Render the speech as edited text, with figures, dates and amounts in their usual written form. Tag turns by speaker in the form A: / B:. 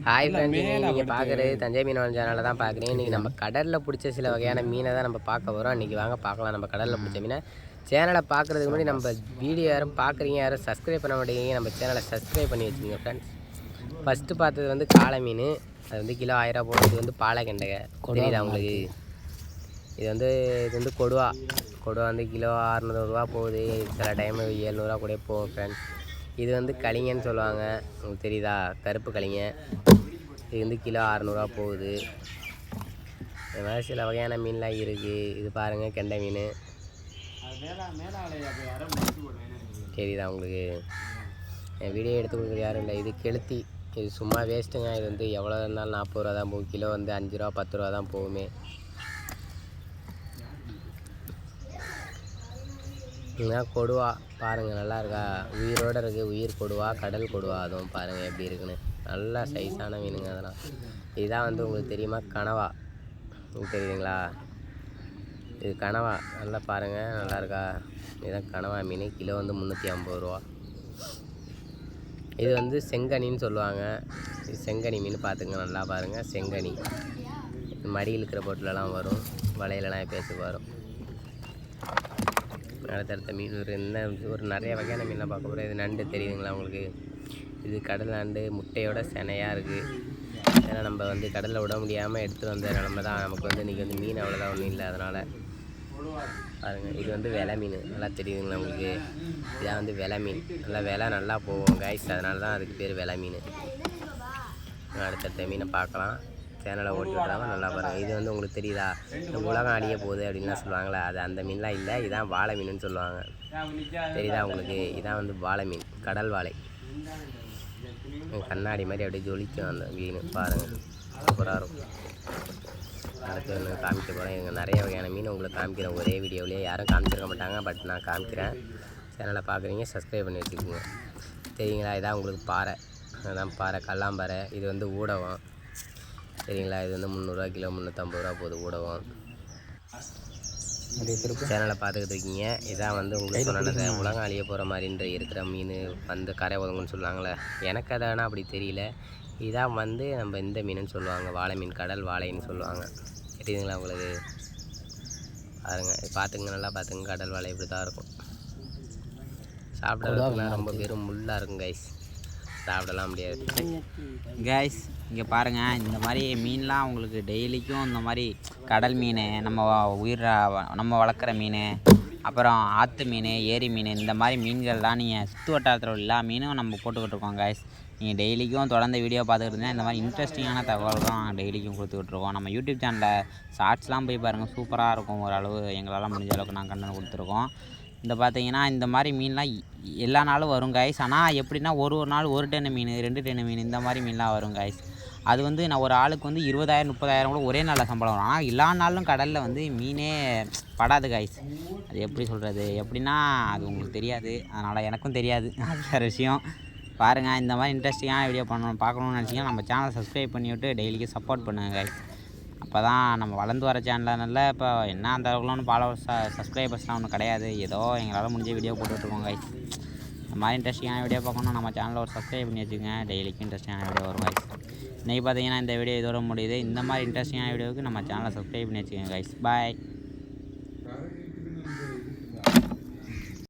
A: Hi friends, நீங்கள் பார்க்குறது தஞ்சை மீனவன் சேனலில் தான் பார்க்குறீங்க. இன்றைக்கி நம்ம கடலில் பிடிச்ச சில வகையான மீனை தான் நம்ம பார்க்க போகிறோம். இன்றைக்கி வாங்க பார்க்கலாம் நம்ம கடலில் பிடிச்ச மீனை. சேனலை பார்க்குறதுக்கு முன்னாடி நம்ம வீடியோ யாரும் பார்க்குறீங்க, யாரும் சப்ஸ்கிரைப் பண்ண மாட்டேங்கிறீங்க. நம்ம சேனலை சப்ஸ்கிரைப் பண்ணி வச்சுக்கோங்க ஃப்ரெண்ட்ஸ். ஃபஸ்ட்டு பார்த்தது வந்து காளை மீன். அது வந்து கிலோ 1000 போடுறது. இது வந்து பாலக்கெண்டைங்க, தெரியுதா உங்களுக்கு? இது வந்து கொடுவா வந்து கிலோ 600 ரூபா போகுது. சில டைமு 700 கூட போகும் ஃப்ரெண்ட்ஸ். இது வந்து களிங்கன்னு சொல்லுவாங்க, உங்களுக்கு தெரியுதா? கருப்பு களிங்க. இது வந்து கிலோ 600 போகுது. இது மாதிரி சில வகையான மீன்லாம் இருக்குது. இது பாருங்கள், கெண்டை மீன் தெரியுதா உங்களுக்கு? என் வீடியோ எடுத்து கொடுக்குறது யாரும் இல்லை. இது கெளுத்தி. இது சும்மா வேஸ்ட்டுங்க. இது வந்து எவ்வளோ இருந்தாலும் 40 ரூபா தான் போகும். கிலோ வந்து 5 ரூபா 10 ரூபா தான் போகுமே. இதுதான் கொடுவா, பாருங்கள் நல்லா இருக்கா? உயிரோடு இருக்குது. உயிர் கொடுவா, கடல் கொடுவா. அதுவும் பாருங்கள் எப்படி இருக்குன்னு. நல்லா சைஸான மீனுங்க அதெல்லாம். இதுதான் வந்து உங்களுக்கு தெரியுமா, கனவா? உங்களுக்கு தெரியுதுங்களா? இது கனவா. நல்லா பாருங்கள், நல்லா இருக்கா? இதுதான் கனவா மீன். கிலோ வந்து 350 ரூபா. இது வந்து செங்கனின்னு சொல்லுவாங்க. இது செங்கனி மீன். பார்த்துங்க, நல்லா பாருங்கள். செங்கனி மடி இழுக்கிற போட்டிலலாம் வரும், வலையிலலாம் எப்பயாச்சும் வரும். அடுத்தடுத்த மீன் ஒரு நிறைய வகையான மீன்லாம் பார்க்க போகிறோம். இது நண்டு தெரியுதுங்களா உங்களுக்கு? இது கடல் நண்டு முட்டையோட செனையாக இருக்குது. ஏன்னா நம்ம வந்து கடலில் விட முடியாமல் எடுத்துகிட்டு வந்த நிலமை தான். நமக்கு வந்து இன்றைக்கி வந்து மீன் அவ்வளோதான் ஒன்றும் இல்லை. அதனால் பாருங்கள், இது வந்து வெலை மீன். நல்லா தெரியுதுங்களா உங்களுக்கு? இதான் வந்து வெலை மீன். நல்லா விலை நல்லா போகும் கைஸ். அதனால தான் அதுக்கு பேர் வெலை மீன். அடுத்தடுத்த மீனை பார்க்கலாம். சேனலை ஓட்டி விட்றாங்க, நல்லா பாருங்கள். இது வந்து உங்களுக்கு தெரியுதா? இந்த உலகம் அழிய போகுது அப்படின்லாம் சொல்லுவாங்களே, அது அந்த மீன்லாம் இல்லை. இதான் வாழை மீனுன்னு சொல்லுவாங்க, தெரியுதா உங்களுக்கு? இதான் வந்து வாழை மீன், கடல் வாழை. கண்ணாடி மாதிரி அப்படியே ஜொலிக்கும் அந்த மீன். பாருங்கள், சூப்பராக இருக்கும். அடுத்து ஒன்று காமிக்க போகிறேன். இங்கே நிறைய வகையான மீன் உங்களுக்கு காமிக்கிறேன் ஒரே வீடியோவிலேயே. யாரும் காமிச்சிருக்க மாட்டாங்க, பட் நான் காமிக்கிறேன். சேனலை பார்க்குறீங்க, சப்ஸ்கிரைப் பண்ணி வச்சுக்கோங்க. தெரியுங்களா? இதான் உங்களுக்கு பாறை. அதுதான் பாறை, கல்லாம்பாறை. இது வந்து ஊடகம், சரிங்களா? இது வந்து 300 ரூபா கிலோ, 350 ரூபா போகுது ஊடகம். சேனலை பார்த்துக்கிட்டு இருக்கீங்க. இதான் வந்து உங்களுக்கு சொன்னது உலகம் அழிய போகிற மாதிரின்ற இருக்கிற மீன் வந்து கரை ஒதுங்குன்னு சொல்லுவாங்களே, எனக்கு அதை ஆனால் அப்படி தெரியல. இதான் வந்து நம்ம இந்த மீனுன்னு சொல்லுவாங்க, வாழை மீன், கடல் வாழைன்னு சொல்லுவாங்க. தெரியுதுங்களா உங்களுக்கு? பாருங்க, பார்த்துங்க, நல்லா பார்த்துங்க. கடல் வாழை இப்படி தான் இருக்கும். சாப்பிட்றதுக்குலாம் ரொம்ப வெறும் முள்ளாக இருக்கும் கைஸ், சாப்பிடலாம் முடியாது
B: கைஸ். இங்கே பாருங்கள், இந்த மாதிரி மீன்லாம் உங்களுக்கு டெய்லிக்கும் இந்த மாதிரி கடல் மீன், நம்ம வளர்க்குற மீன், அப்புறம் ஆற்று மீன், ஏரி மீன், இந்த மாதிரி மீன்கள்லாம் நீங்கள் சுற்று வட்டாரத்தில் எல்லா மீனும் நம்ம போட்டுக்கிட்டு இருக்கோம் கைஸ். நீங்கள் டெய்லிக்கும் தொடர்ந்து வீடியோ பார்த்துக்கிட்டு இருந்தால் இந்த மாதிரி இன்ட்ரெஸ்டிங்கான தகவல் தான் நாங்கள் டெய்லிக்கும் கொடுத்துக்கிட்டு இருக்கோம். நம்ம யூடியூப் சேனலில் ஷார்ட்ஸ்லாம் போய் பாருங்கள், சூப்பராக இருக்கும். ஓரளவு எங்களால் முடிஞ்ச அளவுக்கு நாங்கள் கண்டென்ட் கொடுத்துருக்கோம். இந்த பார்த்தீங்கன்னா இந்த மாதிரி மீன்லாம் எல்லா நாளும் வரும் கைஸ். ஆனால் எப்படின்னா ஒரு நாள் 1 டன்னு மீன், 2 டன்னு மீன், இந்த மாதிரி மீன்லாம் வரும் கைஸ். அது வந்து நான் ஒரு ஆளுக்கு வந்து 20,000 30,000 கூட ஒரே நாளில் சம்பளம் வரும். ஆனால் எல்லா நாளும் கடலில் வந்து மீனே படாது கைஸ். அது எப்படி சொல்கிறது, எப்படின்னா அது உங்களுக்கு தெரியாது, அதனால் எனக்கும் தெரியாது, அது வேறு விஷயம். பாருங்கள், இந்த மாதிரி இன்ட்ரெஸ்டிங்கான வீடியோ பார்க்கணுன்னு நினச்சிங்கன்னா நம்ம சேனலை சப்ஸ்கிரைப் பண்ணிவிட்டு டெய்லிக்கும் சப்போர்ட் பண்ணுங்கள் கைஸ். அப்போ தான் நம்ம வளர்ந்து வர சேனல்னால இப்போ என்ன அந்த அளவுக்குலாம் ஃபாலோவர்ஸ் சப்ஸ்கிரைபர்ஸ்லாம் ஒன்றும் கிடையாது. ஏதோ எங்களால் முடிஞ்ச வீடியோ போட்டுட்ருக்கோம் கைஸ். இந்த மாதிரி இன்ட்ரெஸ்டிங்கான வீடியோ பார்க்கணும், நம்ம சேனலில் ஒரு சப்ஸ்கிரைப் பண்ணி வச்சுக்கோங்க. டெய்லிக்கும் இன்ட்ரெஸ்டிங்கான வீடியோ வரும் கைஸ். இன்றைக்கி பார்த்தீங்கன்னா இந்த வீடியோ இதோட முடியுது. இந்த மாதிரி இன்ட்ரெஸ்டிங்கான வீடியோவுக்கு நம்ம சேனலை சப்ஸ்கிரைப் பண்ணி வச்சுக்கோங்க கைஸ். பாய்.